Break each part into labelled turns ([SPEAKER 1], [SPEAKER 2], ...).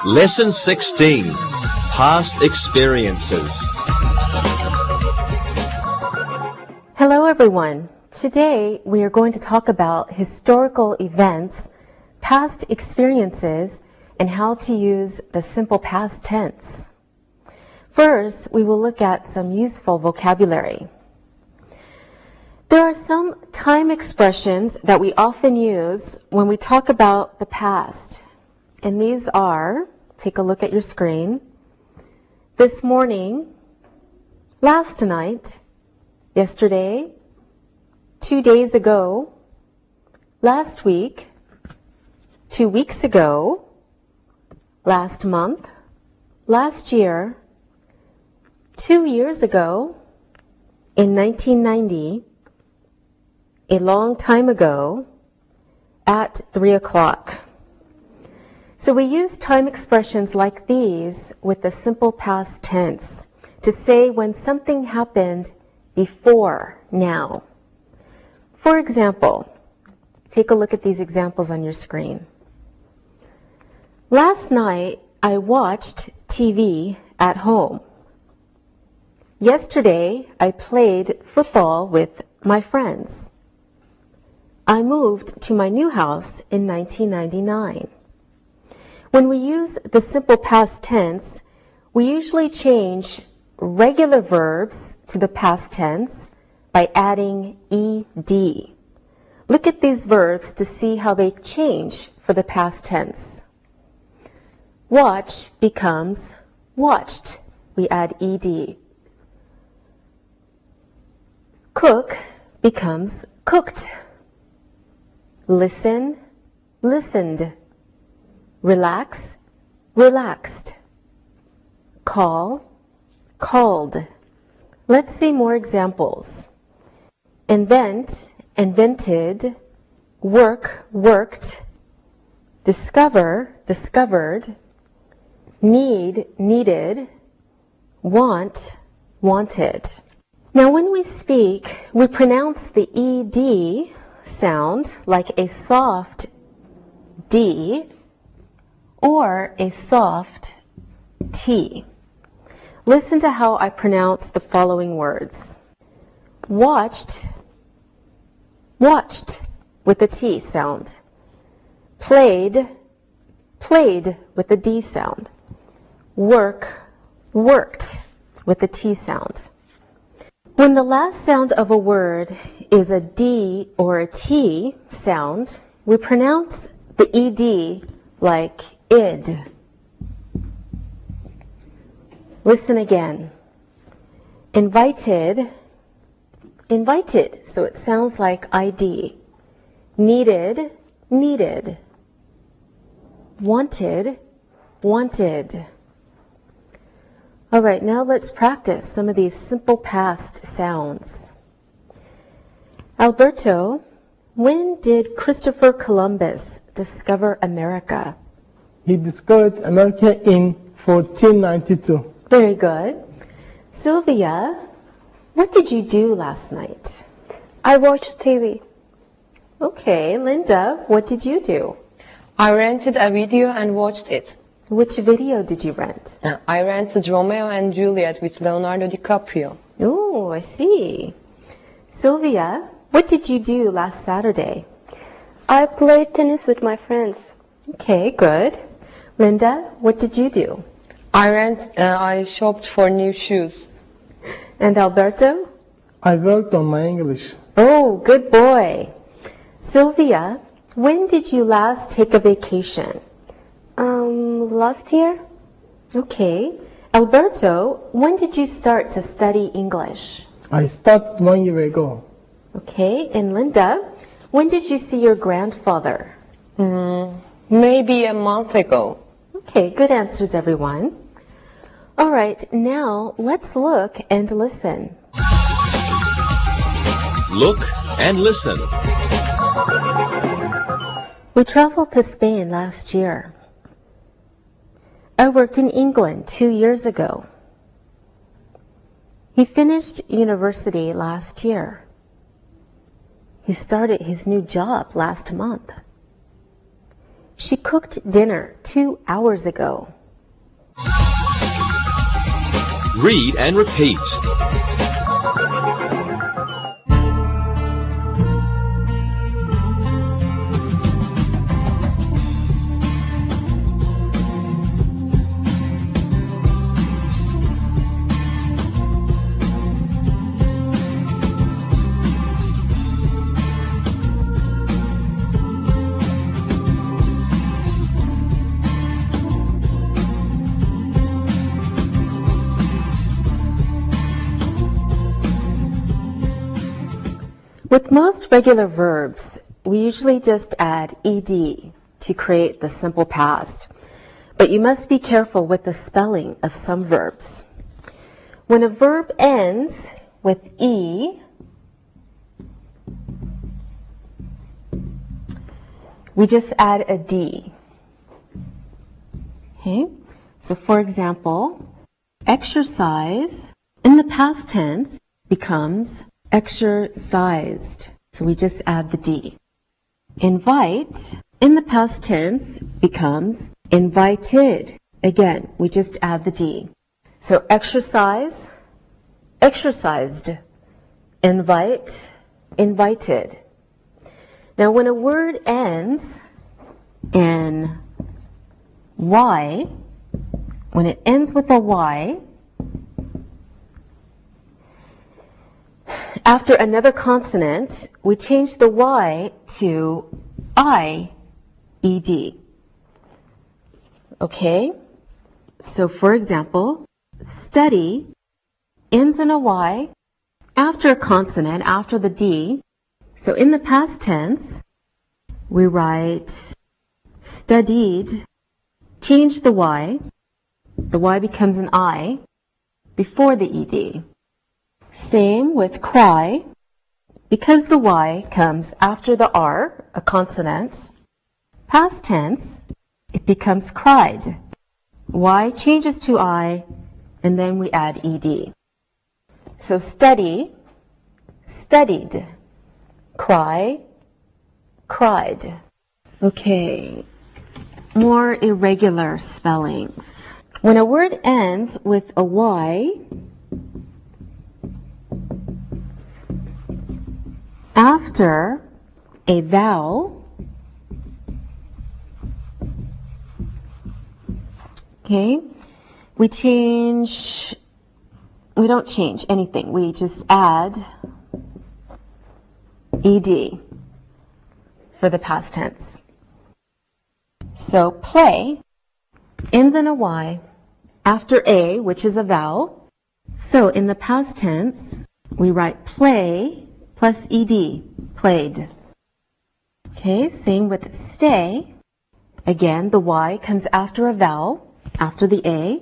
[SPEAKER 1] Lesson 16. Past Experiences.
[SPEAKER 2] Hello everyone. Today we are going to talk about historical events, past experiences, and how to use the simple past tense. First, we will look at some useful vocabulary. There are some time expressions that we often use when we talk about the past. And these are, take a look at your screen, this morning, last night, yesterday, 2 days ago, last week, 2 weeks ago, last month, last year, 2 years ago, in 1990, a long time ago, at 3 o'clock. So we use time expressions like these with the simple past tense to say when something happened before now. For example, take a look at these examples on your screen. Last night, I watched TV at home. Yesterday, I played football with my friends. I moved to my new house in 1999. When we use the simple past tense, we usually change regular verbs to the past tense by adding ed. Look at these verbs to see how they change for the past tense. Watch becomes watched. We add ed. Cook becomes cooked. Listen, listened. Relax, relaxed. Call, called. Let's see more examples. Invent, invented. Work, worked. Discover, discovered. Need, needed. Want, wanted. Now when we speak, we pronounce the ed sound like a soft D or a soft T. Listen to how I pronounce the following words. Watched, watched with the T sound. Played, played with the D sound. Work, worked with the T sound. When the last sound of a word is a D or a T sound, we pronounce the ed like id. Listen again. Invited, invited, so it sounds like ID. Needed, needed. Wanted, wanted. All right, now let's practice some of these simple past sounds. Alberto, when did Christopher Columbus discover America?
[SPEAKER 3] He discovered America in 1492.
[SPEAKER 2] Very good. Sylvia, what did you do last night?
[SPEAKER 4] I watched TV.
[SPEAKER 2] Okay, Linda, what did you do?
[SPEAKER 5] I rented a video and watched it.
[SPEAKER 2] Which video did you rent?
[SPEAKER 5] I rented Romeo and Juliet with Leonardo DiCaprio.
[SPEAKER 2] Oh, I see. Sylvia, what did you do last Saturday?
[SPEAKER 4] I played tennis with my friends.
[SPEAKER 2] Okay, good. Linda, what did you do?
[SPEAKER 5] I shopped for new shoes.
[SPEAKER 2] And Alberto?
[SPEAKER 3] I worked on my English.
[SPEAKER 2] Oh, good boy. Sylvia, when did you last take a vacation?
[SPEAKER 4] Last year?
[SPEAKER 2] Okay. Alberto, when did you start to study English?
[SPEAKER 3] I started 1 year ago.
[SPEAKER 2] Okay. And Linda, when did you see your grandfather?
[SPEAKER 5] Maybe a month ago.
[SPEAKER 2] Okay, good answers, everyone. All right, now let's look and listen.
[SPEAKER 1] Look and listen.
[SPEAKER 2] We traveled to Spain last year. I worked in England 2 years ago. He finished university last year. He started his new job last month. She cooked dinner 2 hours ago.
[SPEAKER 1] Read and repeat.
[SPEAKER 2] With most regular verbs, we usually just add ed to create the simple past. But you must be careful with the spelling of some verbs. When a verb ends with e, we just add a d. Okay? So for example, exercise in the past tense becomes exercised. So we just add the D. Invite in the past tense becomes invited. Again, we just add the D. So exercise, exercised. Invite, invited. Now when a word ends in Y, when it ends with a Y, after another consonant, we change the Y to I-E-D. Okay? So for example, study ends in a Y after a consonant, after the D. So in the past tense, we write studied, change the Y becomes an I before the ED. Same with cry. Because the Y comes after the R, a consonant, past tense, it becomes cried. Y changes to I, and then we add ED. So study, studied. Cry, cried. Okay, more irregular spellings. When a word ends with a Y, after a vowel, okay, we don't change anything. We just add ed for the past tense. So play ends in a Y after a, which is a vowel. So in the past tense, we write play plus ed, played. Okay, same with stay. Again, the Y comes after a vowel, after the A.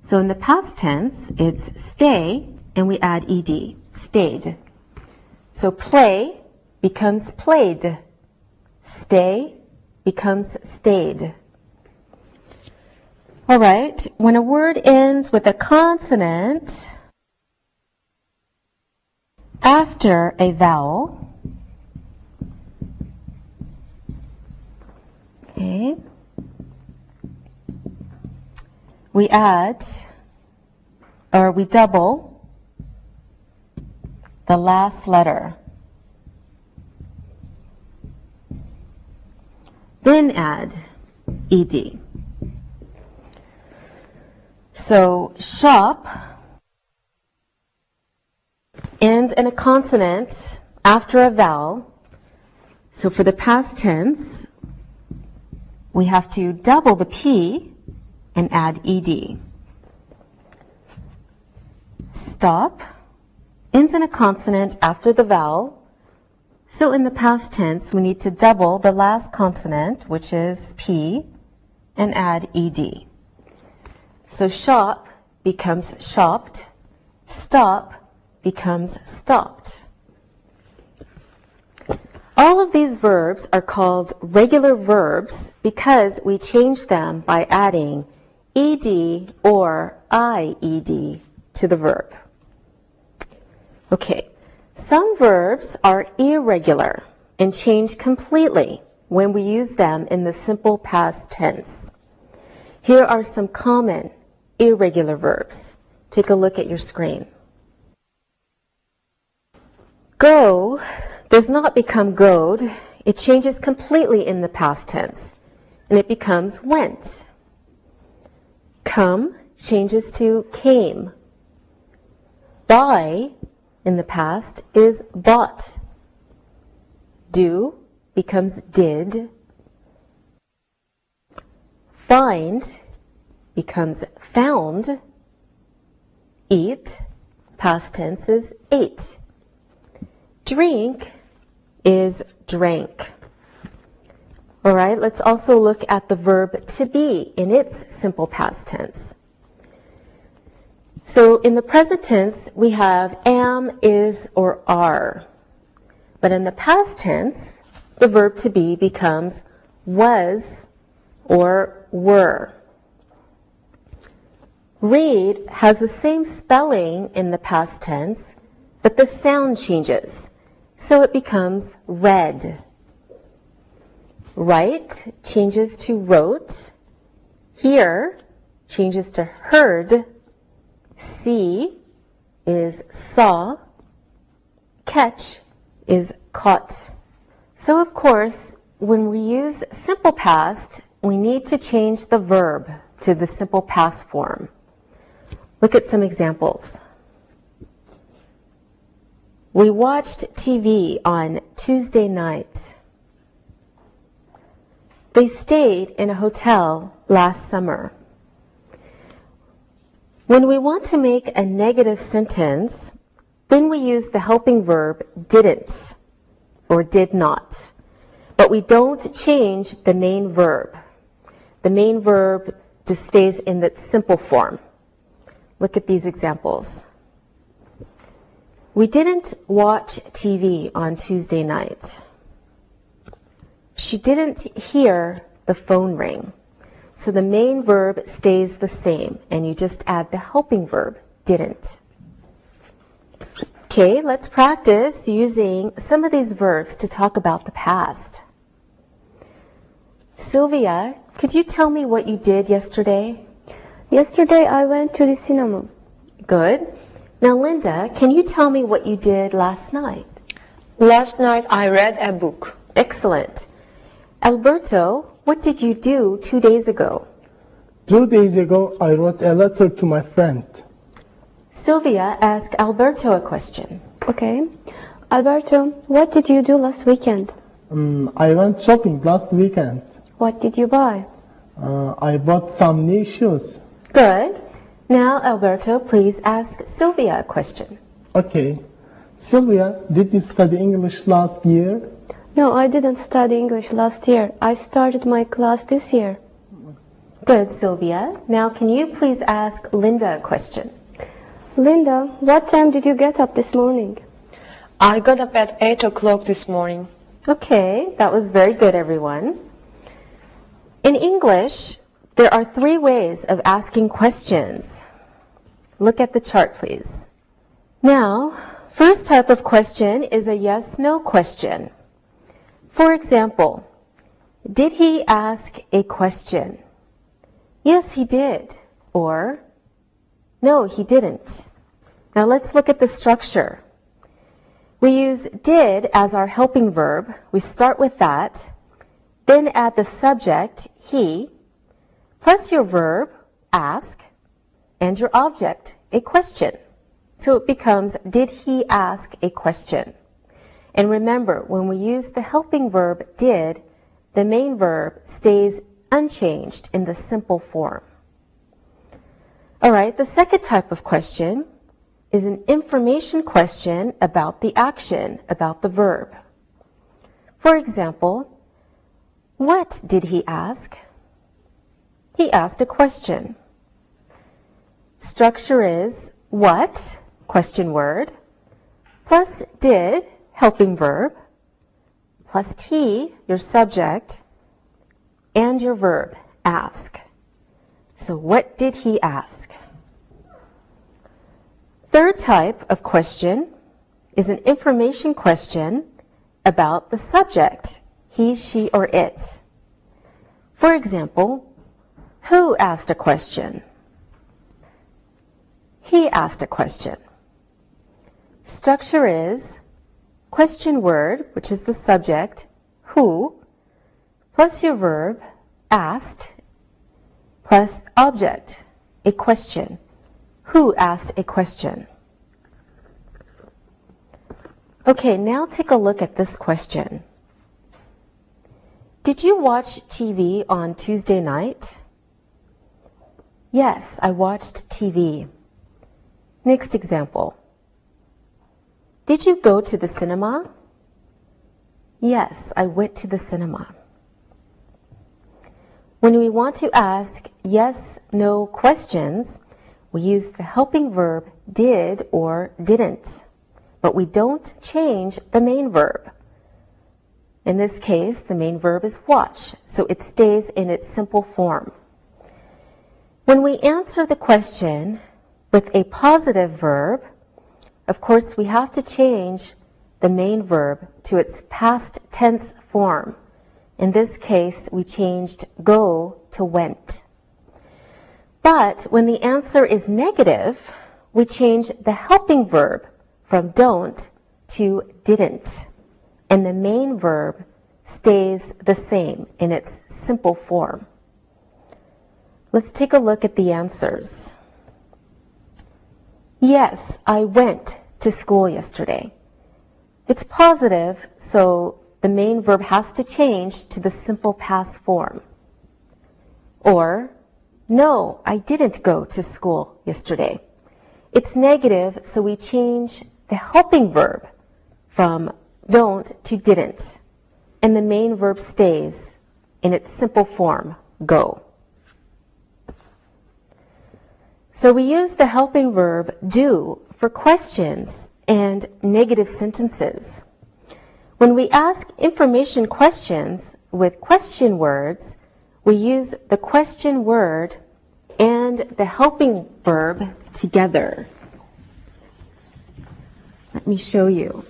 [SPEAKER 2] So in the past tense, it's stay, and we add ed, stayed. So play becomes played. Stay becomes stayed. All right, when a word ends with a consonant after a vowel, okay, we add, or we double the last letter. Then add ed. So shop ends in a consonant after a vowel. So for the past tense, we have to double the P and add ed. Stop ends in a consonant after the vowel. So in the past tense, we need to double the last consonant, which is P, and add ed. So shop becomes shopped. Stop becomes stopped. All of these verbs are called regular verbs because we change them by adding ed or ied to the verb. Okay, some verbs are irregular and change completely when we use them in the simple past tense. Here are some common irregular verbs. Take a look at your screen. Go does not become goed. It changes completely in the past tense, and it becomes went. Come changes to came. Buy in the past is bought. Do becomes did. Find becomes found. Eat, past tense is ate. Drink is drank. All right, let's also look at the verb to be in its simple past tense. So in the present tense, we have am, is, or are. But in the past tense, the verb to be becomes was or were. Read has the same spelling in the past tense, but the sound changes. So it becomes read. Write changes to wrote. Hear changes to heard. See is saw. Catch is caught. So of course, when we use simple past, we need to change the verb to the simple past form. Look at some examples. We watched TV on Tuesday night. They stayed in a hotel last summer. When we want to make a negative sentence, then we use the helping verb didn't or did not. But we don't change the main verb. The main verb just stays in the simple form. Look at these examples. We didn't watch TV on Tuesday night. She didn't hear the phone ring. So the main verb stays the same, and you just add the helping verb, didn't. Okay, let's practice using some of these verbs to talk about the past. Sylvia, could you tell me what you did yesterday?
[SPEAKER 4] Yesterday I went to the cinema.
[SPEAKER 2] Good. Now, Linda, can you tell me what you did last night?
[SPEAKER 5] Last night I read a book.
[SPEAKER 2] Excellent. Alberto, what did you do 2 days ago?
[SPEAKER 3] 2 days ago, I wrote a letter to my friend.
[SPEAKER 2] Sylvia, ask Alberto a question.
[SPEAKER 4] Okay. Alberto, what did you do last weekend?
[SPEAKER 3] I went shopping last weekend.
[SPEAKER 4] What did you buy?
[SPEAKER 3] I bought some new shoes.
[SPEAKER 2] Good. Now, Alberto, please ask Sylvia a question.
[SPEAKER 3] Okay. Sylvia, did you study English last year?
[SPEAKER 4] No, I didn't study English last year. I started my class this year.
[SPEAKER 2] Good, Sylvia. Now, can you please ask Linda a question?
[SPEAKER 4] Linda, what time did you get up this morning?
[SPEAKER 5] I got up at 8 o'clock this morning.
[SPEAKER 2] Okay, that was very good, everyone. In English, there are 3 ways of asking questions. Look at the chart, please. Now, first type of question is a yes-no question. For example, did he ask a question? Yes, he did. Or, no, he didn't. Now let's look at the structure. We use did as our helping verb. We start with that. Then add the subject, he, plus your verb, ask, and your object, a question. So it becomes, did he ask a question? And remember, when we use the helping verb did, the main verb stays unchanged in the simple form. All right, the second type of question is an information question about the action, about the verb. For example, what did he ask? He asked a question. Structure is what, question word, plus did, helping verb, plus T, your subject, and your verb, ask. So what did he ask? Third type of question is an information question about the subject, he, she, or it. For example, who asked a question? He asked a question. Structure is question word, which is the subject, who, plus your verb, asked, plus object, a question. Who asked a question? Okay, now take a look at this question. Did you watch TV on Tuesday night? Yes, I watched TV. Next example. Did you go to the cinema? Yes, I went to the cinema. When we want to ask yes, no questions, we use the helping verb did or didn't, but we don't change the main verb. In this case, the main verb is watch, so it stays in its simple form. When we answer the question with a positive verb, of course, we have to change the main verb to its past tense form. In this case, we changed go to went. But when the answer is negative, we change the helping verb from don't to didn't. And the main verb stays the same in its simple form. Let's take a look at the answers. Yes, I went to school yesterday. It's positive, so the main verb has to change to the simple past form. Or, no, I didn't go to school yesterday. It's negative, so we change the helping verb from don't to didn't. And the main verb stays in its simple form, go. So we use the helping verb do for questions and negative sentences. When we ask information questions with question words, we use the question word and the helping verb together. Let me show you.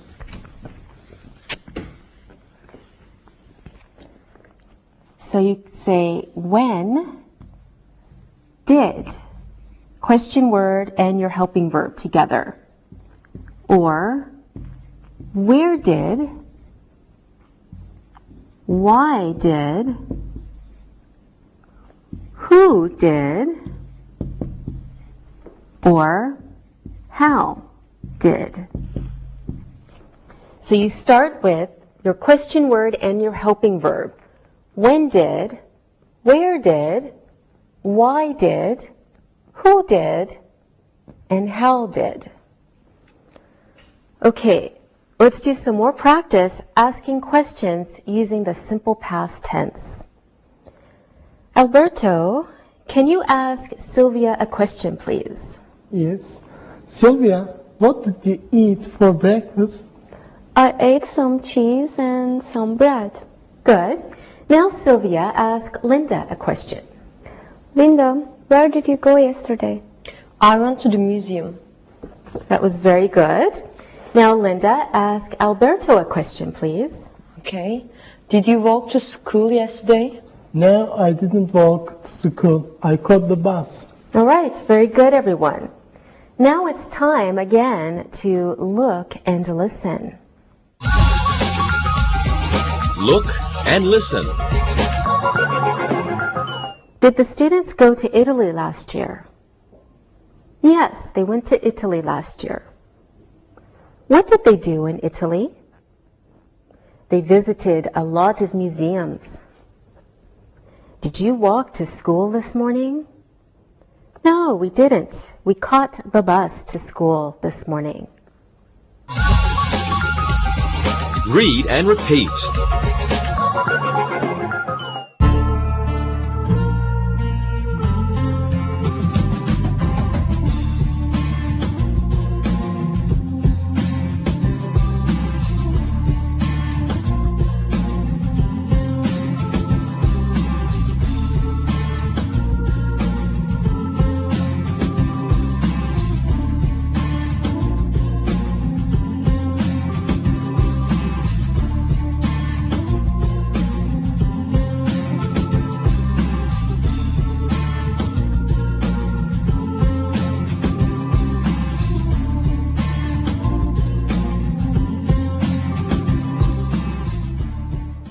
[SPEAKER 2] So you say, when did, question word and your helping verb together. Or, where did, why did, who did, or how did. So you start with your question word and your helping verb. When did, where did, why did, who did, and how did. Okay, let's do some more practice asking questions using the simple past tense. Alberto, can you ask Sylvia a question, please?
[SPEAKER 3] Yes. Sylvia, what did you eat for breakfast?
[SPEAKER 4] I ate some cheese and some bread.
[SPEAKER 2] Good. Now Sylvia, ask Linda a question.
[SPEAKER 4] Linda, where did you go yesterday?
[SPEAKER 5] I went to the museum.
[SPEAKER 2] That was very good. Now Linda, ask Alberto a question, please.
[SPEAKER 5] Okay. Did you walk to school yesterday?
[SPEAKER 3] No, I didn't walk to school. I caught the bus.
[SPEAKER 2] All right, very good, everyone. Now it's time again to look and listen.
[SPEAKER 1] Look and listen.
[SPEAKER 2] Did the students go to Italy last year? Yes, they went to Italy last year. What did they do in Italy? They visited a lot of museums. Did you walk to school this morning? No, we didn't. We caught the bus to school this morning.
[SPEAKER 1] Read and repeat.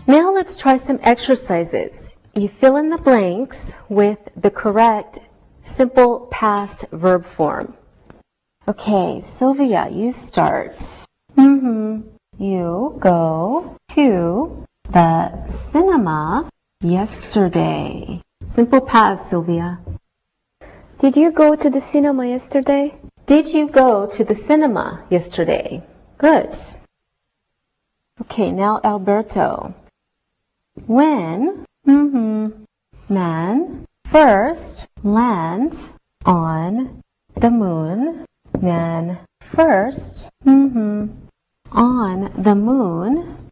[SPEAKER 2] Now let's try some exercises. You fill in the blanks with the correct simple past verb form. Okay, Sylvia, you start. You go to the cinema yesterday. Simple past, Sylvia.
[SPEAKER 4] Did you go to the cinema yesterday?
[SPEAKER 2] Did you go to the cinema yesterday? Good. Okay, now Alberto. When man first land on the moon, man first on the moon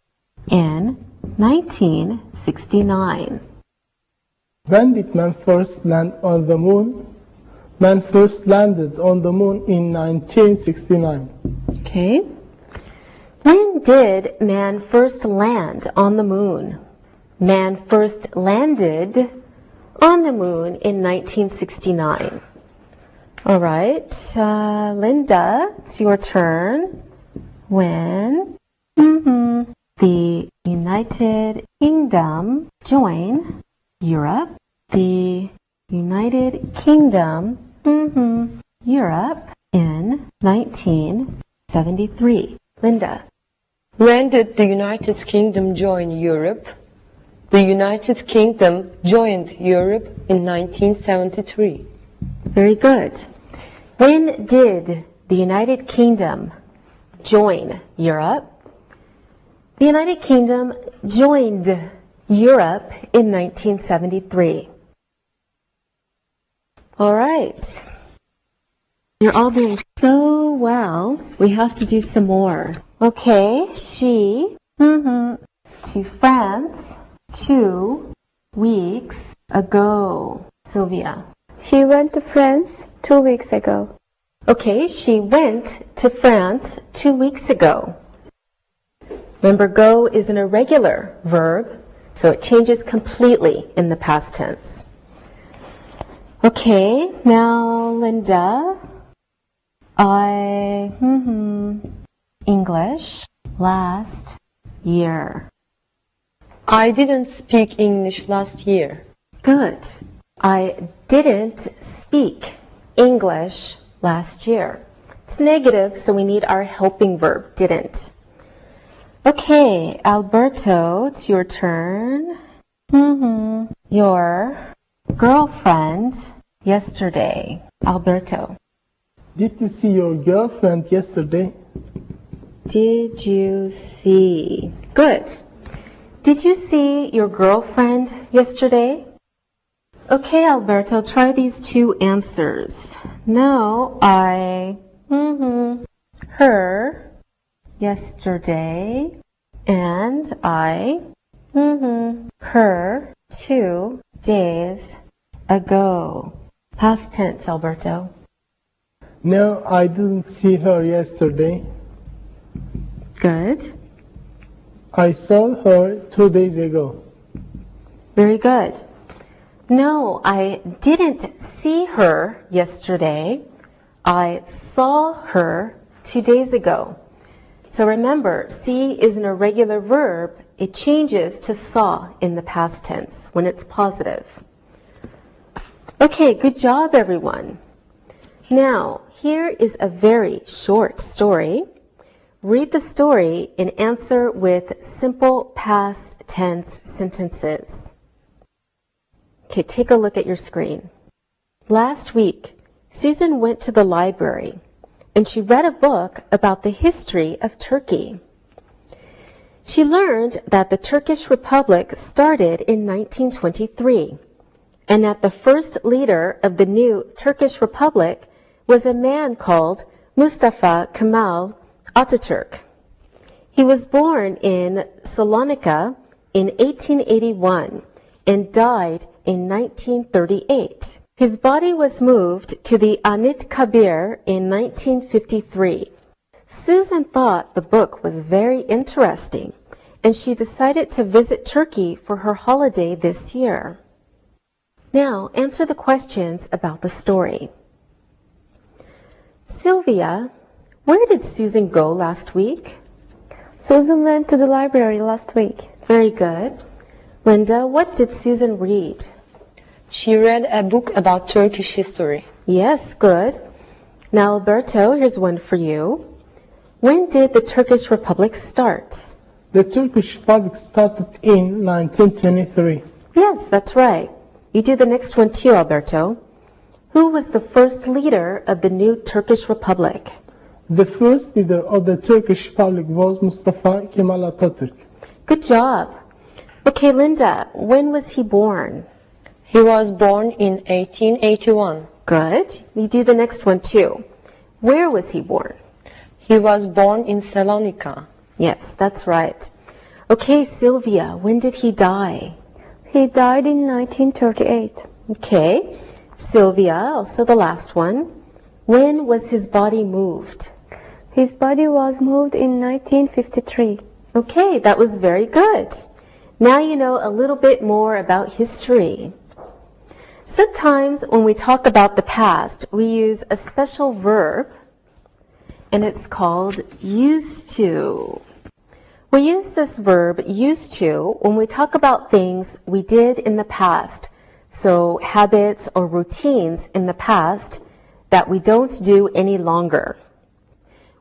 [SPEAKER 2] in 1969.
[SPEAKER 3] When did man first land on the moon? Man first landed on the moon in 1969.
[SPEAKER 2] Okay. When did man first land on the moon? Man first landed on the moon in 1969. All right, Linda, it's your turn. When the United Kingdom joined Europe, the United Kingdom, Europe in 1973. Linda.
[SPEAKER 5] When did the United Kingdom join Europe? The United Kingdom joined Europe in 1973.
[SPEAKER 2] Very good. When did the United Kingdom join Europe? The United Kingdom joined Europe in 1973. All right. You're all doing so well. We have to do some more. Okay, she to France 2 weeks ago. Sylvia.
[SPEAKER 4] She went to France 2 weeks ago.
[SPEAKER 2] Okay, she went to France 2 weeks ago. Remember, go is an irregular verb, so it changes completely in the past tense. Okay, now Linda. English last year.
[SPEAKER 5] I didn't speak English last year.
[SPEAKER 2] Good. I didn't speak English last year. It's negative, so we need our helping verb, didn't. Okay, Alberto, it's your turn. Your girlfriend yesterday. Alberto.
[SPEAKER 3] Did you see your girlfriend yesterday?
[SPEAKER 2] Did you see? Good. Did you see your girlfriend yesterday? Okay, Alberto, try these two answers. No, I her yesterday, and I her 2 days ago. Past tense, Alberto.
[SPEAKER 3] No, I didn't see her yesterday.
[SPEAKER 2] Good.
[SPEAKER 3] I saw her 2 days ago.
[SPEAKER 2] Very good. No, I didn't see her yesterday. I saw her 2 days ago. So remember, see is an irregular verb. It changes to saw in the past tense when it's positive. Okay, good job, everyone. Now, here is a very short story. Read the story and answer with simple past tense sentences. Okay, take a look at your screen. Last week, Susan went to the library and she read a book about the history of Turkey. She learned that the Turkish Republic started in 1923 and that the first leader of the new Turkish Republic was a man called Mustafa Kemal Atatürk. He was born in Salonika in 1881 and died in 1938. His body was moved to the Anıtkabir in 1953. Susan thought the book was very interesting, and she decided to visit Turkey for her holiday this year. Now, answer the questions about the story. Sylvia, where did Susan go last week?
[SPEAKER 4] Susan went to the library last week.
[SPEAKER 2] Very good. Linda, what did Susan read?
[SPEAKER 5] She read a book about Turkish history.
[SPEAKER 2] Yes, good. Now, Alberto, here's one for you. When did the Turkish Republic start?
[SPEAKER 3] The Turkish Republic started in 1923.
[SPEAKER 2] Yes, that's right. You do the next one too, Alberto. Who was the first leader of the new Turkish Republic?
[SPEAKER 3] The first leader of the Turkish Republic was Mustafa Kemal Atatürk.
[SPEAKER 2] Good job. Okay, Linda, when was he born?
[SPEAKER 5] He was born in 1881.
[SPEAKER 2] Good. You do the next one too. Where was he born?
[SPEAKER 5] He was born in Salonika.
[SPEAKER 2] Yes, that's right. Okay, Sylvia, when did he die?
[SPEAKER 4] He died in 1938.
[SPEAKER 2] Okay. Sylvia, also the last one. When was his body moved?
[SPEAKER 4] His body was moved in 1953.
[SPEAKER 2] Okay, that was very good. Now you know a little bit more about history. Sometimes when we talk about the past, we use a special verb, and it's called used to. We use this verb used to when we talk about things we did in the past, so habits or routines in the past that we don't do any longer.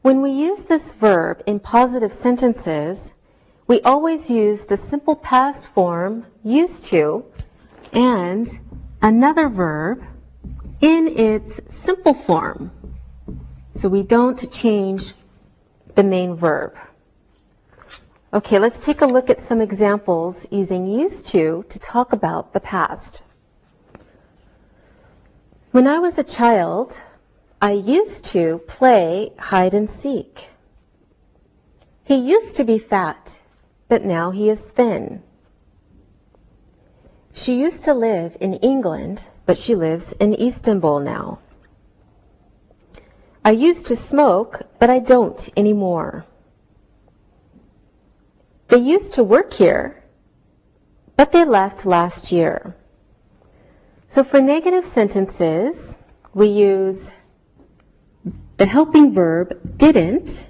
[SPEAKER 2] When we use this verb in positive sentences, we always use the simple past form used to and another verb in its simple form. So we don't change the main verb. Okay, let's take a look at some examples using used to talk about the past. When I was a child, I used to play hide and seek. He used to be fat, but now he is thin. She used to live in England, but she lives in Istanbul now. I used to smoke, but I don't anymore. They used to work here, but they left last year. So for negative sentences, we use the helping verb didn't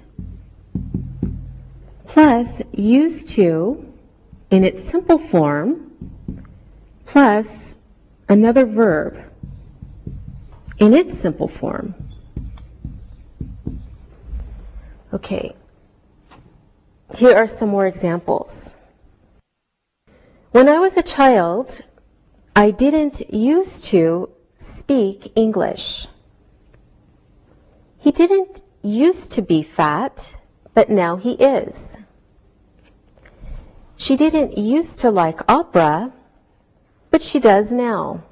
[SPEAKER 2] plus used to in its simple form plus another verb in its simple form. Okay, here are some more examples. When I was a child, I didn't used to speak English. He didn't used to be fat, but now he is. She didn't used to like opera, but she does now.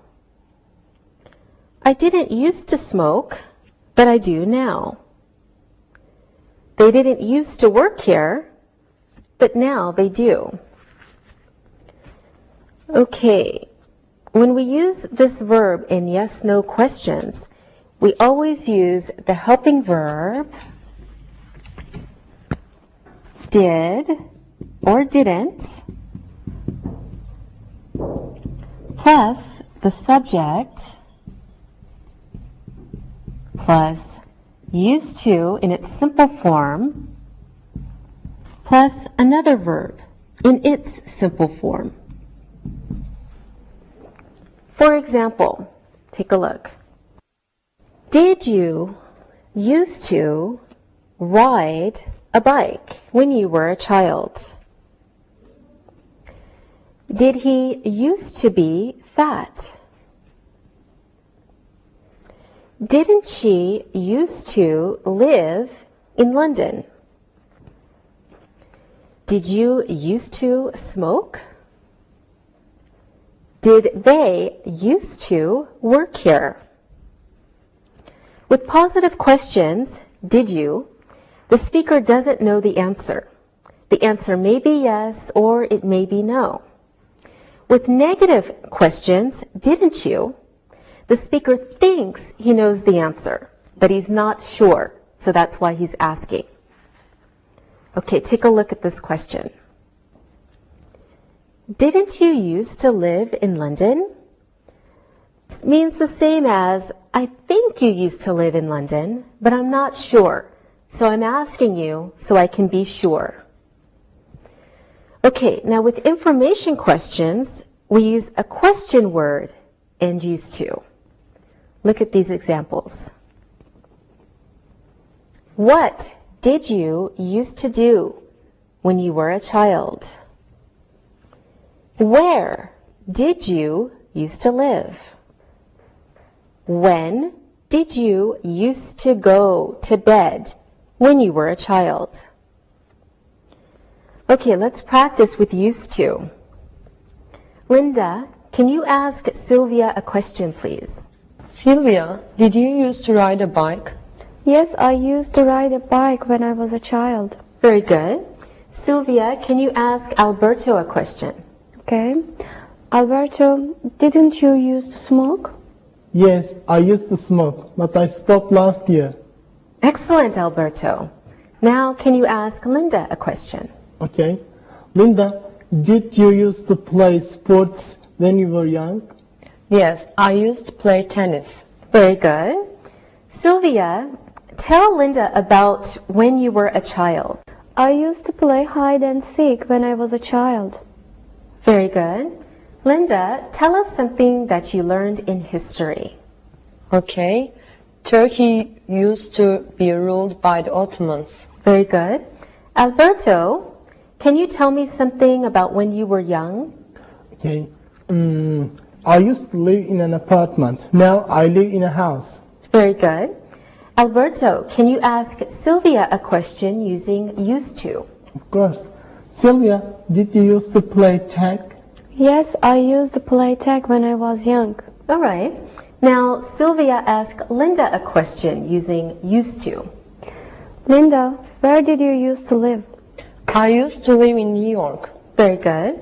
[SPEAKER 2] I didn't used to smoke, but I do now. They didn't used to work here, but now they do. Okay, when we use this verb in yes-no questions, we always use the helping verb did or didn't plus the subject plus used to in its simple form plus another verb in its simple form. For example, take a look. Did you used to ride a bike when you were a child? Did he used to be fat? Didn't she used to live in London? Did you used to smoke? Did they used to work here? With positive questions, did you, the speaker doesn't know the answer. The answer may be yes or it may be no. With negative questions, didn't you, the speaker thinks he knows the answer, but he's not sure, so that's why he's asking. Okay, take a look at this question. Didn't you used to live in London? It means the same as, I think you used to live in London, but I'm not sure. So I'm asking you so I can be sure. Okay, now with information questions, we use a question word and used to. Look at these examples. What did you used to do when you were a child? Where did you used to live? When did you used to go to bed when you were a child? Okay, let's practice with used to. Linda, can you ask Sylvia a question, please?
[SPEAKER 5] Sylvia, did you used to ride a bike?
[SPEAKER 4] Yes, I used to ride a bike when I was a child.
[SPEAKER 2] Very good. Sylvia, can you ask Alberto a question?
[SPEAKER 4] Okay. Alberto, didn't you used to smoke?
[SPEAKER 3] Yes, I used to smoke, but I stopped last year.
[SPEAKER 2] Excellent, Alberto. Now, can you ask Linda a question?
[SPEAKER 3] Okay. Linda, did you used to play sports when you were young?
[SPEAKER 5] Yes, I used to play tennis.
[SPEAKER 2] Very good. Sylvia, tell Linda about when you were a child.
[SPEAKER 4] I used to play hide and seek when I was a child.
[SPEAKER 2] Very good. Linda, tell us something that you learned in history.
[SPEAKER 5] Okay. Turkey used to be ruled by the Ottomans.
[SPEAKER 2] Very good. Alberto, can you tell me something about when you were young?
[SPEAKER 3] Okay. I used to live in an apartment. Now I live in a house.
[SPEAKER 2] Very good. Alberto, can you ask Sylvia a question using used to?
[SPEAKER 3] Of course. Sylvia, did you used to play tag?
[SPEAKER 4] Yes, I used to play tag when I was young.
[SPEAKER 2] All right. Now, Sylvia, ask Linda a question using used to.
[SPEAKER 4] Linda, where did you used to live?
[SPEAKER 5] I used to live in New York.
[SPEAKER 2] Very good.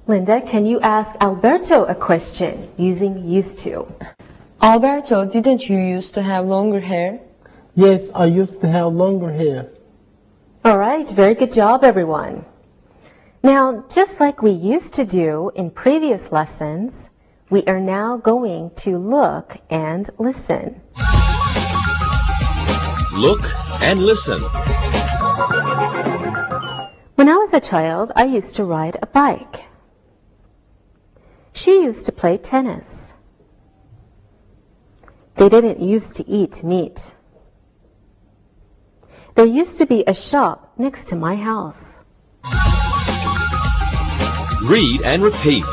[SPEAKER 2] Linda, can you ask Alberto a question using used to?
[SPEAKER 5] Alberto, didn't you used to have longer hair?
[SPEAKER 3] Yes, I used to have longer hair.
[SPEAKER 2] All right, very good job, everyone. Now, just like we used to do in previous lessons, we are now going to look and listen.
[SPEAKER 1] Look and listen.
[SPEAKER 2] When I was a child, I used to ride a bike. She used to play tennis. They didn't used to eat meat. There used to be a shop next to my house.
[SPEAKER 1] Read and repeat.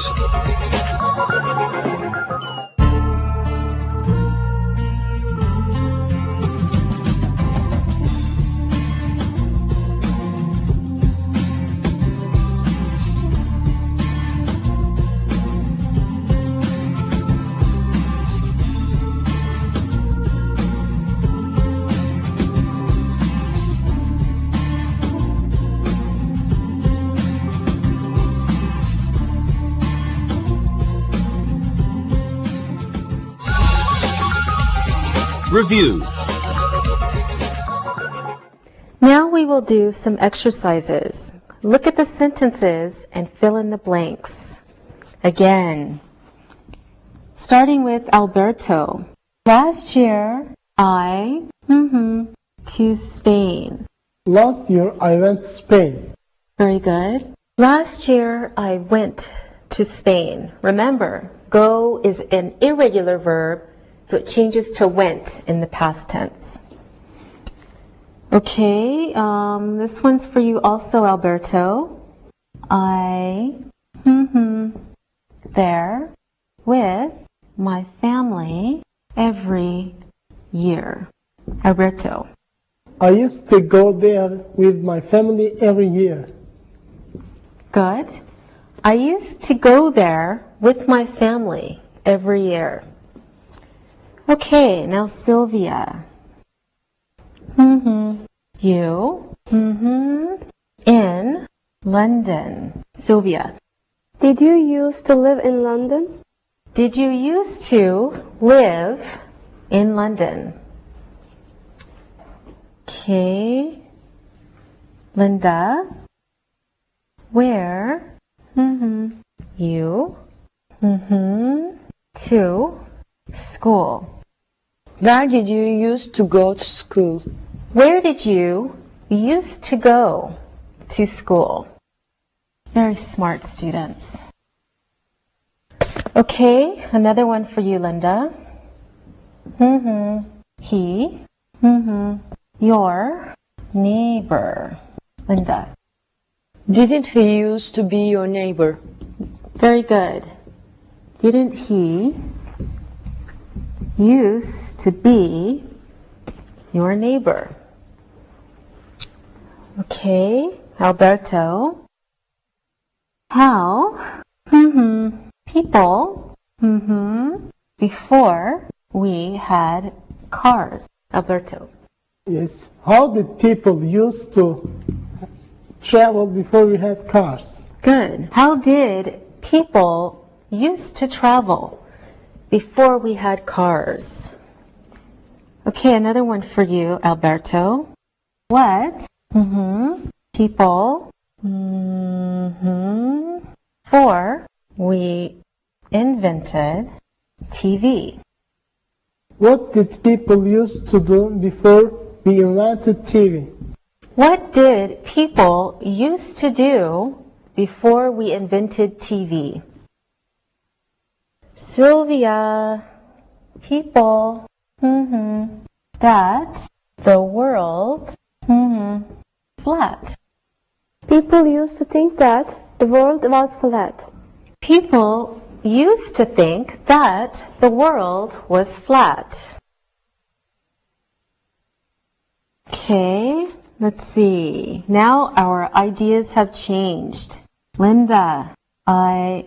[SPEAKER 1] Review.
[SPEAKER 2] Now we will do some exercises. Look at the sentences and fill in the blanks. Again, starting with Alberto. Last year, I to Spain.
[SPEAKER 3] Last year I went to Spain.
[SPEAKER 2] Very good. Last year, I went to Spain. Remember, go is an irregular verb, so it changes to went in the past tense. Okay, this one's for you also, Alberto. I, there with my family every year. Alberto.
[SPEAKER 3] I used to go there with my family every year.
[SPEAKER 2] Good. I used to go there with my family every year. Okay, now Sylvia. You. In London. Sylvia.
[SPEAKER 4] Did you used to live in London?
[SPEAKER 2] Did you used to live in London? Okay. Linda. Where? You. To school.
[SPEAKER 5] Where did you used to go to school?
[SPEAKER 2] Where did you used to go to school? Very smart students. Okay, another one for you, Linda. He, your neighbor. Linda.
[SPEAKER 5] Didn't he used to be your neighbor?
[SPEAKER 2] Very good. Didn't he used to be your neighbor? Okay, Alberto. How people before we had cars. Alberto.
[SPEAKER 3] Yes. How did people used to travel before we had cars?
[SPEAKER 2] Good. How did people used to travel before we had cars? Okay, another one for you, Alberto. What people before we invented TV?
[SPEAKER 3] What did people used to do before we invented TV?
[SPEAKER 2] What did people used to do before we invented TV? Sylvia, people, that the world, flat.
[SPEAKER 4] People used to think that the world was flat.
[SPEAKER 2] People used to think that the world was flat. Okay, let's see. Now our ideas have changed. Linda, but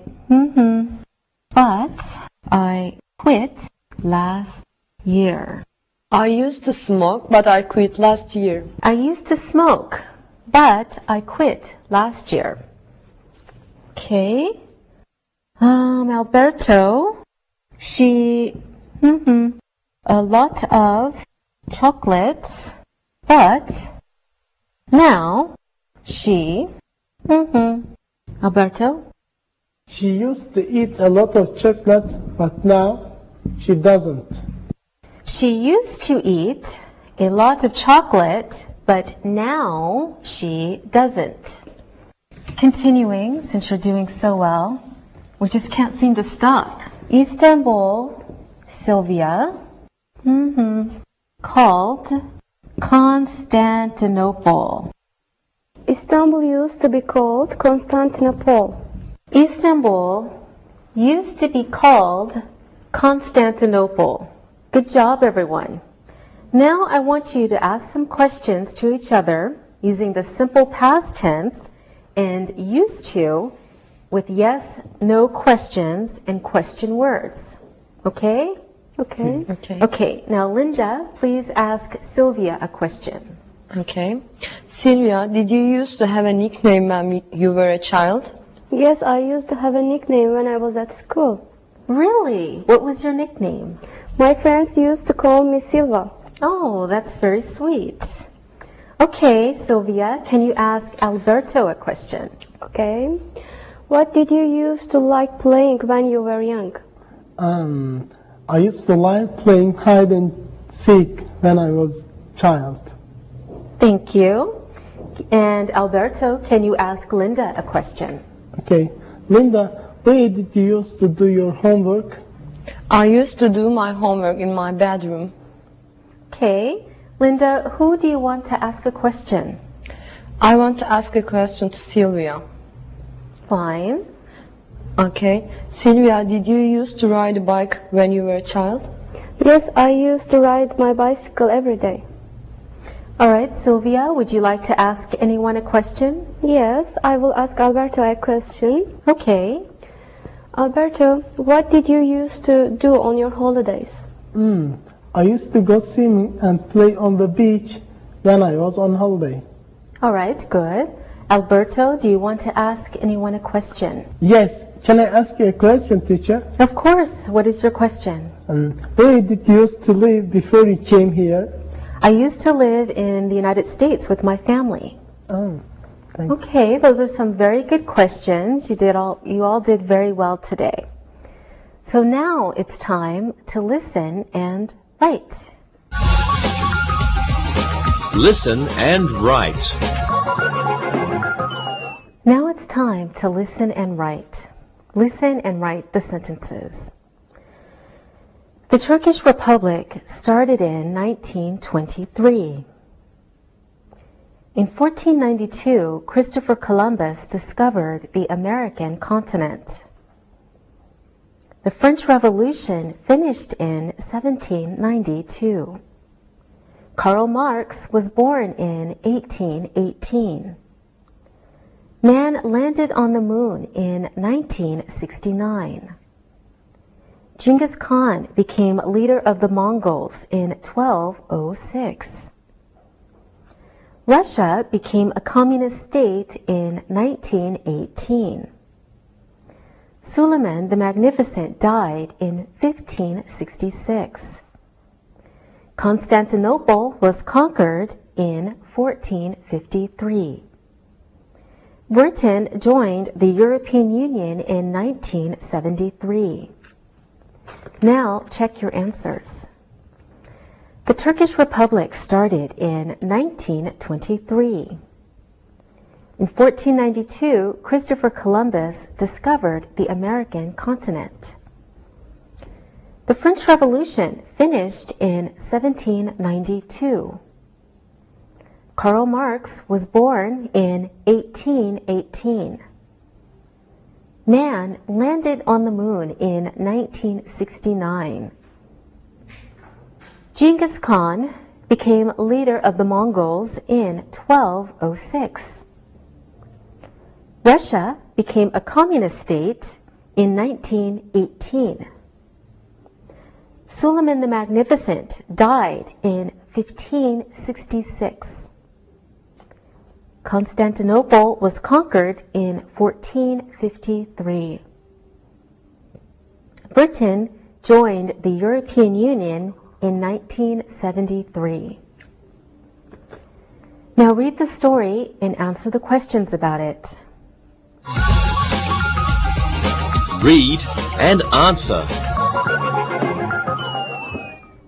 [SPEAKER 2] I quit last year.
[SPEAKER 5] I used to smoke, but I quit last year.
[SPEAKER 2] I used to smoke, but I quit last year. Okay. Alberto, she, a lot of chocolate, but now she, Alberto,
[SPEAKER 3] She used to eat a lot of chocolate, but now she doesn't.
[SPEAKER 2] she used to eat a lot of chocolate, but now she doesn't. Continuing, since you're doing so well, we just can't seem to stop. Istanbul, Sylvia, called Constantinople.
[SPEAKER 4] Istanbul used to be called Constantinople.
[SPEAKER 2] Istanbul used to be called Constantinople. Good job, everyone. Now I want you to ask some questions to each other using the simple past tense and used to with yes, no questions and question words. Okay?
[SPEAKER 4] Okay.
[SPEAKER 5] Okay.
[SPEAKER 2] Okay, now Linda, please ask Sylvia a question.
[SPEAKER 5] Okay. Sylvia, did you used to have a nickname when you were a child?
[SPEAKER 4] Yes, I used to have a nickname when I was at school.
[SPEAKER 2] Really? What was your nickname?
[SPEAKER 4] My friends used to call me Silva.
[SPEAKER 2] Oh, that's very sweet. Okay, Sylvia, can you ask Alberto a question?
[SPEAKER 4] Okay. What did you used to like playing when you were young?
[SPEAKER 3] I used to like playing hide and seek when I was child.
[SPEAKER 2] Thank you. And Alberto, can you ask Linda a question?
[SPEAKER 3] Okay. Linda, where did you used to do your homework?
[SPEAKER 5] I used to do my homework in my bedroom.
[SPEAKER 2] Okay. Linda, who do you want to ask a question?
[SPEAKER 5] I want to ask a question to Sylvia.
[SPEAKER 2] Fine.
[SPEAKER 5] Okay. Sylvia, did you used to ride a bike when you were a child?
[SPEAKER 4] Yes, I used to ride my bicycle every day.
[SPEAKER 2] All right, Sylvia, would you like to ask anyone a question?
[SPEAKER 4] Yes, I will ask Alberto a question.
[SPEAKER 2] Okay.
[SPEAKER 4] Alberto, what did you used to do on your holidays?
[SPEAKER 3] I used to go swimming and play on the beach when I was on holiday.
[SPEAKER 2] All right, good. Alberto, do you want to ask anyone a question?
[SPEAKER 3] Yes. Can I ask you a question, teacher?
[SPEAKER 2] Of course. What is your question?
[SPEAKER 3] Where did you used to live before you came here?
[SPEAKER 2] I used to live in the United States with my family.
[SPEAKER 3] Oh, thanks.
[SPEAKER 2] Okay, those are some very good questions. You all did very well today. So now it's time to listen and write.
[SPEAKER 1] Listen and write.
[SPEAKER 2] Now it's it's time to listen and write. Listen and write the sentences. The Turkish Republic started in 1923. In 1492, Christopher Columbus discovered the American continent. The French Revolution finished in 1792. Karl Marx was born in 1818. Man landed on the moon in 1969. Genghis Khan became leader of the Mongols in 1206. Russia became a communist state in 1918. Suleiman the Magnificent died in 1566. Constantinople was conquered in 1453. Britain joined the European Union in 1973. Now check your answers. The Turkish Republic started in 1923. In 1492, Christopher Columbus discovered the American continent. The French Revolution finished in 1792. Karl Marx was born in 1818. Man landed on the moon in 1969. Genghis Khan became leader of the Mongols in 1206. Russia became a communist state in 1918. Suleiman the Magnificent died in 1566. Constantinople was conquered in 1453. Britain joined the European Union in 1973. Now read the story and answer the questions about it.
[SPEAKER 1] Read and answer.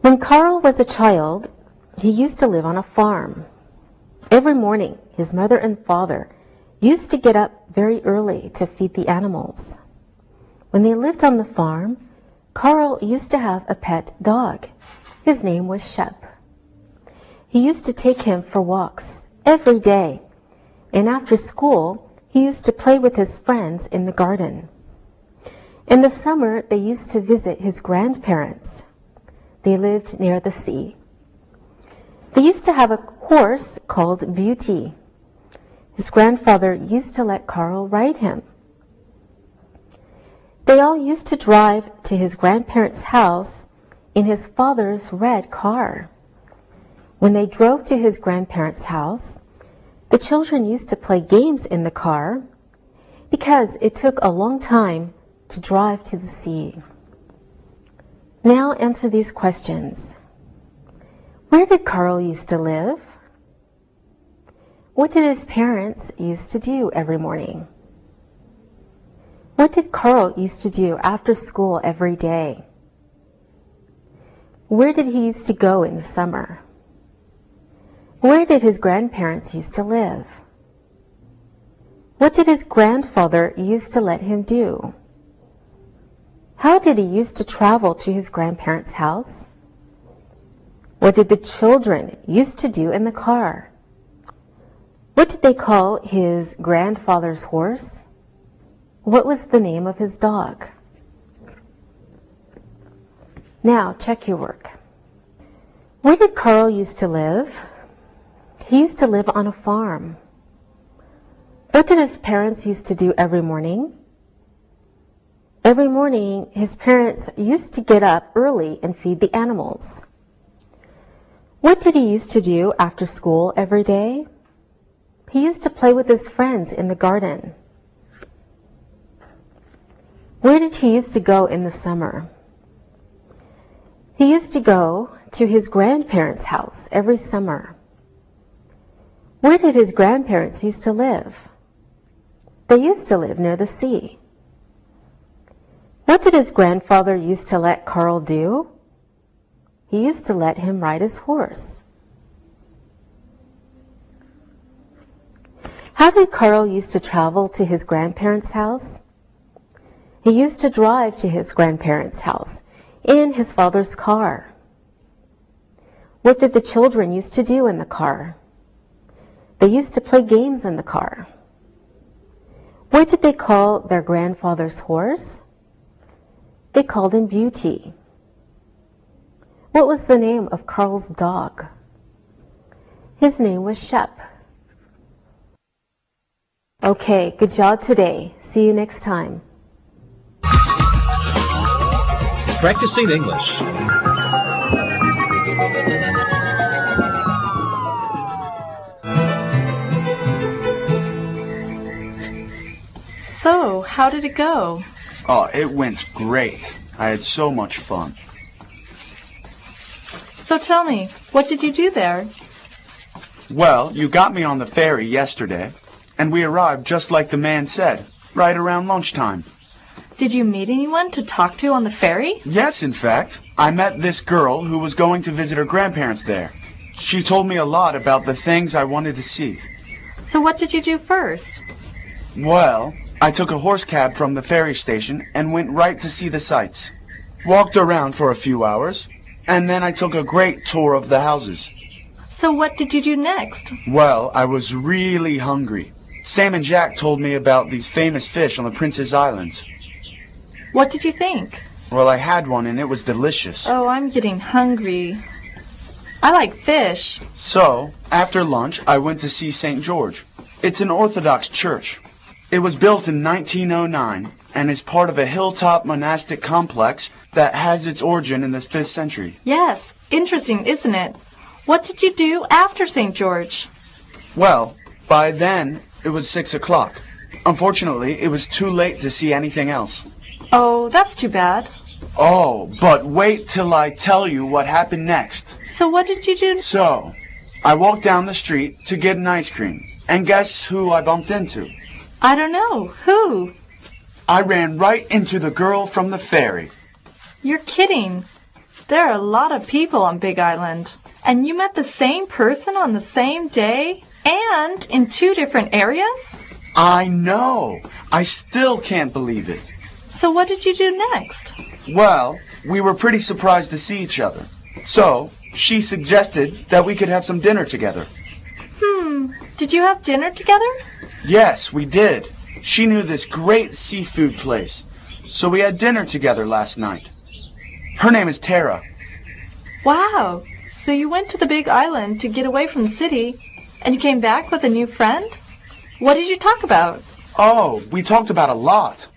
[SPEAKER 2] When Carl was a child, he used to live on a farm. Every morning, his mother and father used to get up very early to feed the animals. When they lived on the farm, Carl used to have a pet dog. His name was Shep. He used to take him for walks every day, and after school, he used to play with his friends in the garden. In the summer, they used to visit his grandparents. They lived near the sea. They used to have a horse called Beauty. His grandfather used to let Carl ride him. They all used to drive to his grandparents' house in his father's red car. When they drove to his grandparents' house, the children used to play games in the car because it took a long time to drive to the sea. Now answer these questions. Where did Carl used to live? What did his parents used to do every morning? What did Carl used to do after school every day? Where did he used to go in the summer? Where did his grandparents used to live? What did his grandfather used to let him do? How did he used to travel to his grandparents' house? What did the children used to do in the car? What did they call his grandfather's horse? What was the name of his dog? Now check your work. Where did Carl used to live? He used to live on a farm. What did his parents used to do every morning? Every morning, his parents used to get up early and feed the animals. What did he used to do after school every day? He used to play with his friends in the garden. Where did he used to go in the summer? He used to go to his grandparents' house every summer. Where did his grandparents used to live? They used to live near the sea. What did his grandfather used to let Carl do? He used to let him ride his horse. How did Carl used to travel to his grandparents' house? He used to drive to his grandparents' house in his father's car. What did the children used to do in the car? They used to play games in the car. What did they call their grandfather's horse? They called him Beauty. What was the name of Carl's dog? His name was Shep. Okay, good job today. See you next time.
[SPEAKER 1] Practicing English.
[SPEAKER 6] So, how did it go?
[SPEAKER 7] Oh, it went great. I had so much fun.
[SPEAKER 6] So tell me, what did you do there?
[SPEAKER 7] Well, you got me on the ferry yesterday, and we arrived just like the man said, right around lunchtime.
[SPEAKER 6] Did you meet anyone to talk to on the ferry?
[SPEAKER 7] Yes, in fact. I met this girl who was going to visit her grandparents there. She told me a lot about the things I wanted to see.
[SPEAKER 6] So what did you do first?
[SPEAKER 7] Well, I took a horse cab from the ferry station and went right to see the sights. Walked around for a few hours, and then I took a great tour of the houses.
[SPEAKER 6] So what did you do next?
[SPEAKER 7] Well, I was really hungry. Sam and Jack told me about these famous fish on the Prince's Islands.
[SPEAKER 6] What did you think?
[SPEAKER 7] Well, I had one and it was delicious.
[SPEAKER 6] Oh, I'm getting hungry. I like fish.
[SPEAKER 7] So, after lunch, I went to see St. George. It's an Orthodox church. It was built in 1909 and is part of a hilltop monastic complex that has its origin in the 5th century.
[SPEAKER 6] Yes, interesting, isn't it? What did you do after St. George?
[SPEAKER 7] Well, by then, it was 6 o'clock. Unfortunately, it was too late to see anything else.
[SPEAKER 6] Oh, that's too bad.
[SPEAKER 7] Oh, but wait till I tell you what happened next.
[SPEAKER 6] So what did you do?
[SPEAKER 7] So, I walked down the street to get an ice cream. And guess who I bumped into?
[SPEAKER 6] I don't know. Who?
[SPEAKER 7] I ran right into the girl from the ferry.
[SPEAKER 6] You're kidding. There are a lot of people on Big Island. And you met the same person on the same day? And in 2 different areas?
[SPEAKER 7] I know. I still can't believe it.
[SPEAKER 6] So what did you do next?
[SPEAKER 7] Well, we were pretty surprised to see each other. So, she suggested that we could have some dinner together.
[SPEAKER 6] Did you have dinner together?
[SPEAKER 7] Yes, we did. She knew this great seafood place. So we had dinner together last night. Her name is Tara.
[SPEAKER 6] Wow. So you went to the Big Island to get away from the city, and you came back with a new friend? What did you talk about?
[SPEAKER 7] Oh, we talked about a lot.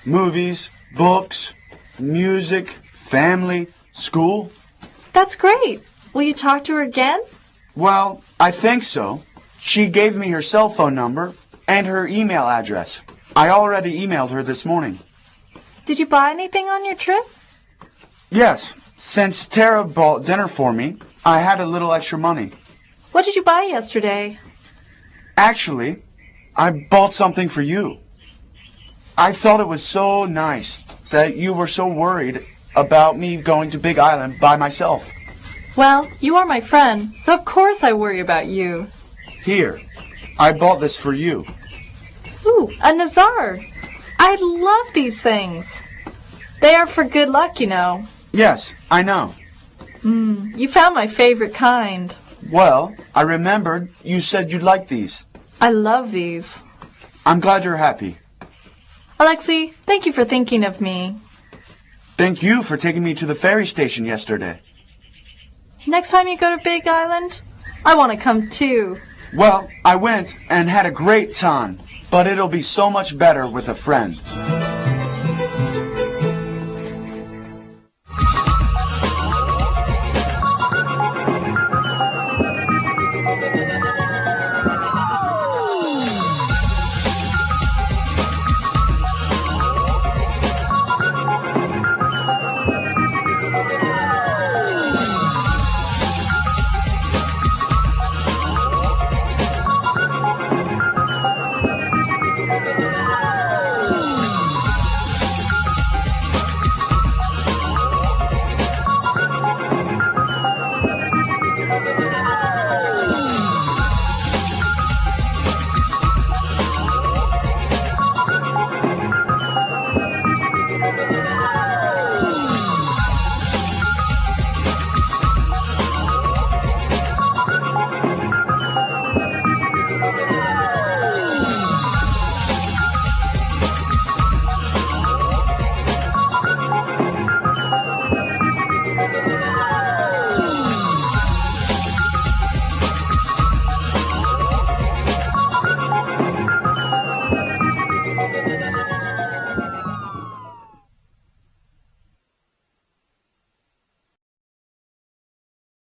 [SPEAKER 7] Movies, books, music, family, school.
[SPEAKER 6] That's great. Will you talk to her again?
[SPEAKER 7] Well, I think so. She gave me her cell phone number and her email address. I already emailed her this morning.
[SPEAKER 6] Did you buy anything on your trip?
[SPEAKER 7] Yes, since Tara bought dinner for me, I had a little extra money.
[SPEAKER 6] What did you buy yesterday?
[SPEAKER 7] Actually, I bought something for you. I thought it was so nice that you were so worried about me going to Big Island by myself.
[SPEAKER 6] Well, you are my friend, so of course I worry about you.
[SPEAKER 7] Here, I bought this for you.
[SPEAKER 6] Ooh, a Nazar. I love these things. They are for good luck, you know.
[SPEAKER 7] Yes, I know.
[SPEAKER 6] You found my favorite kind.
[SPEAKER 7] Well, I remembered you said you'd like these.
[SPEAKER 6] I love these.
[SPEAKER 7] I'm glad you're happy.
[SPEAKER 6] Alexei, thank you for thinking of me.
[SPEAKER 7] Thank you for taking me to the ferry station yesterday.
[SPEAKER 6] Next time you go to Big Island, I want to come too.
[SPEAKER 7] Well, I went and had a great time, but it'll be so much better with a friend.